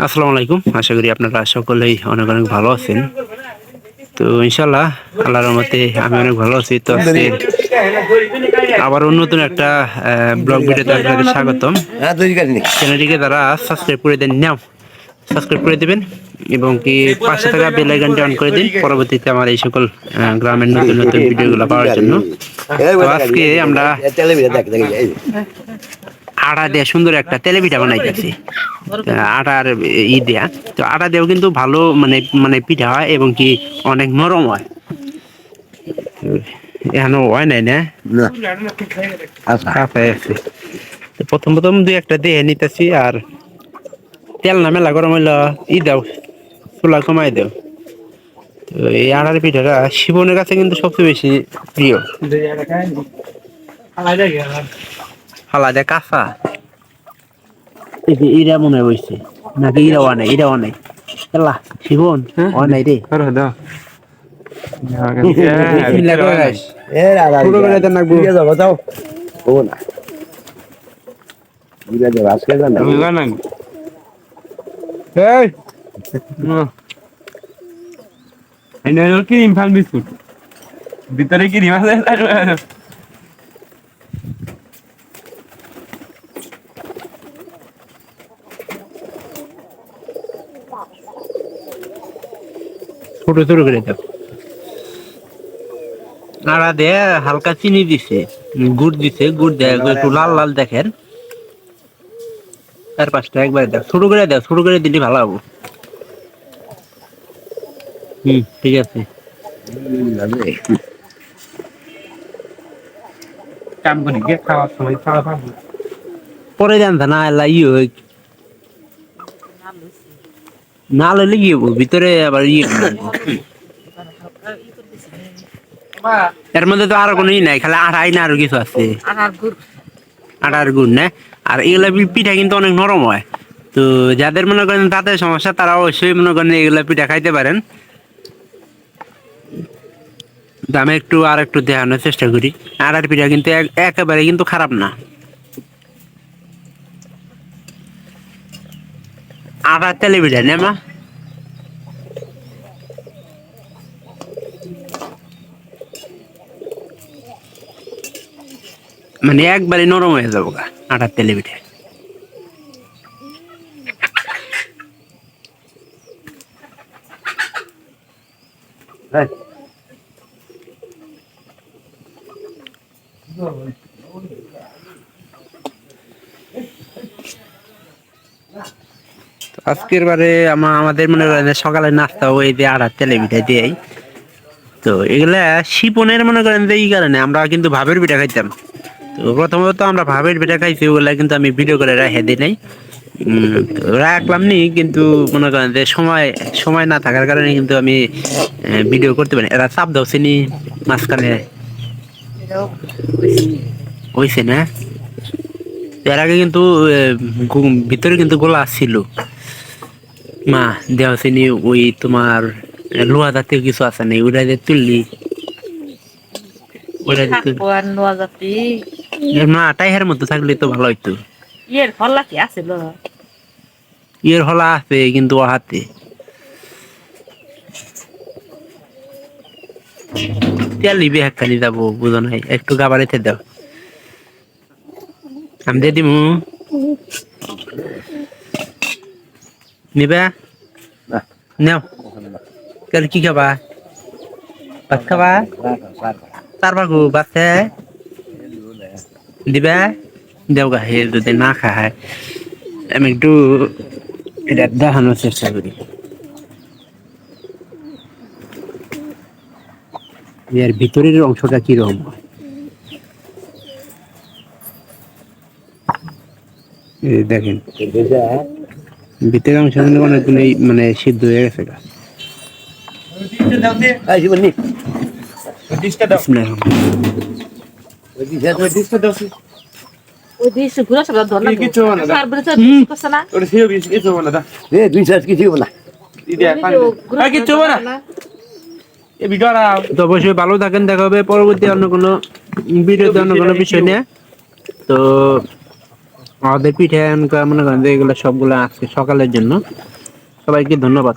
আসসালামু আলাইকুম। আশা করি আপনারা সকলেই অনেক অনেক ভালো আছেন। তো ইনশাআল্লাহ আল্লাহর রহমতে আমি অনেক ভালো আছি। তো আজকে আবারও নতুন একটা ব্লগ ভিডিওতে আপনাদের স্বাগতম। চ্যানেলটিকে যারা সাবস্ক্রাইব করে দেন নাও সাবস্ক্রাইব করে দিবেন এবং কি পাশে থাকা বেল আইকনটি অন করে দিন পরবর্তীতে আমার এই সকল গ্রামের নতুন নতুন ভিডিওগুলো পাওয়ার জন্য। তো আজকে আমরা আটা দিয়ে সুন্দর একটা তেলে পিঠা বানাইতেছি। আটার দেয়া তো আটা দিয়েও কিন্তু ভালো মানে পিঠা হয় এবং কি অনেক নরম হয়। এখনো হয় নাই না কাঁচাই আছে। প্রথম প্রথম দুই একটা দিয়ে নিতেছি আর তেল না মেলা গরম হইলো দাও চুলা কমাই দাও। তো এই আটার পিঠাটা শিবনের কাছে কিন্তু সবচেয়ে বেশি প্রিয়। ফালা দেয় কাঁচা এরা মনে হয় বসছে নাকি এরাও আনে এরাও আনে এলা শিবন অ নাই রে বিস্কুট ভিতরে কি রিমাস ছোট ছোট করে দাও। আড়া দিয়ে হালকা চিনি দিছে, গুড় দিছে, গুড় দেয় একটু লাল লাল দেখেন। চার পাঁচটা একবারে দাও, ছোট করে দাও, ছোট করে দিলে ভালো হবো। ঠিক আছে। কাম করি গিয়ে খাওয়ার সময় খাওয়া পাবো পরে জানতা না এলা না লইলে কি হবো ভিতরে আবার এর মধ্যে তো আরো কোনো নাই, খালি আঠাই না আরো কিছু আছে। আটার গুড় না। আর এগুলা পিঠা কিন্তু অনেক নরম হয়। তো যাদের মনে করেন তাদের সমস্যা তারা অবশ্যই মনে করেন এগুলা পিঠা খাইতে পারেন। আমি একটু আর একটু দেখানোর চেষ্টা করি। আটার পিঠা কিন্তু একেবারে কিন্তু খারাপ না। আটার তেলে পিঠা না মা মানে একবারে নরম হয়ে যাবো গা আটার তেলে পিঠে। আজকের বারে আমাদের মনে করেন সকালে নাস্তা ওই যে আটার তেলে পিঠা দিয়েই। তো এগুলা শিপনের মনে করেন যে এই কারণে আমরা কিন্তু ভাবের পিঠা খাইতাম। তো প্রথমত আমরা ভাবের পিঠা খাইছি, ওগুলা কিন্তু আমি ভিডিও করে রেখে দিই নাই। রাখলাম নি, কিন্তু মনে করেন যে সময় সময় না থাকার কারণে কিন্তু আমি ভিডিও করতে পারি। এরা চাপ দাও চিনি মাঝখানে হয়েছে না। এর আগে কিন্তু ভিতরে কিন্তু গোলা ছিল মা দেওয়া চিনি ওই তোমার লোহা জাতীয় কিছু আছে না, ওইটা যে তুললি না টাইহের মতো থাকলে তো ভালো হইতো। ইয়ের হলা আছে কিন্তু ও হাতে তেল নিবে একখানি যাবো বুঝো নাই, একটু গাবারিতে দাও আমি দিয়ে দিমু নিবে নাও। কি খাবা? ভাত খাবা? চার ভাগু বাচ্চা দিবা দেও গা। হে যদি না খায় আমি একটু এটা দেখানোর চেষ্টা করি। এর ভিতরের অংশটা কিরকম হয় দেখেন। ভিতরের অংশ কিন্তু অনেকগুলো মানে সিদ্ধ হয়ে গেছে গা। তো অবশ্যই ভালো থাকেন, দেখা হবে পরবর্তী অন্য কোনো ভিডিওতে অন্য কোনো বিষয় নিয়ে। তো আমাদের পিঠে মনে করেন যে এগুলো সবগুলো আজকে সকালের জন্য। সবাইকে ধন্যবাদ।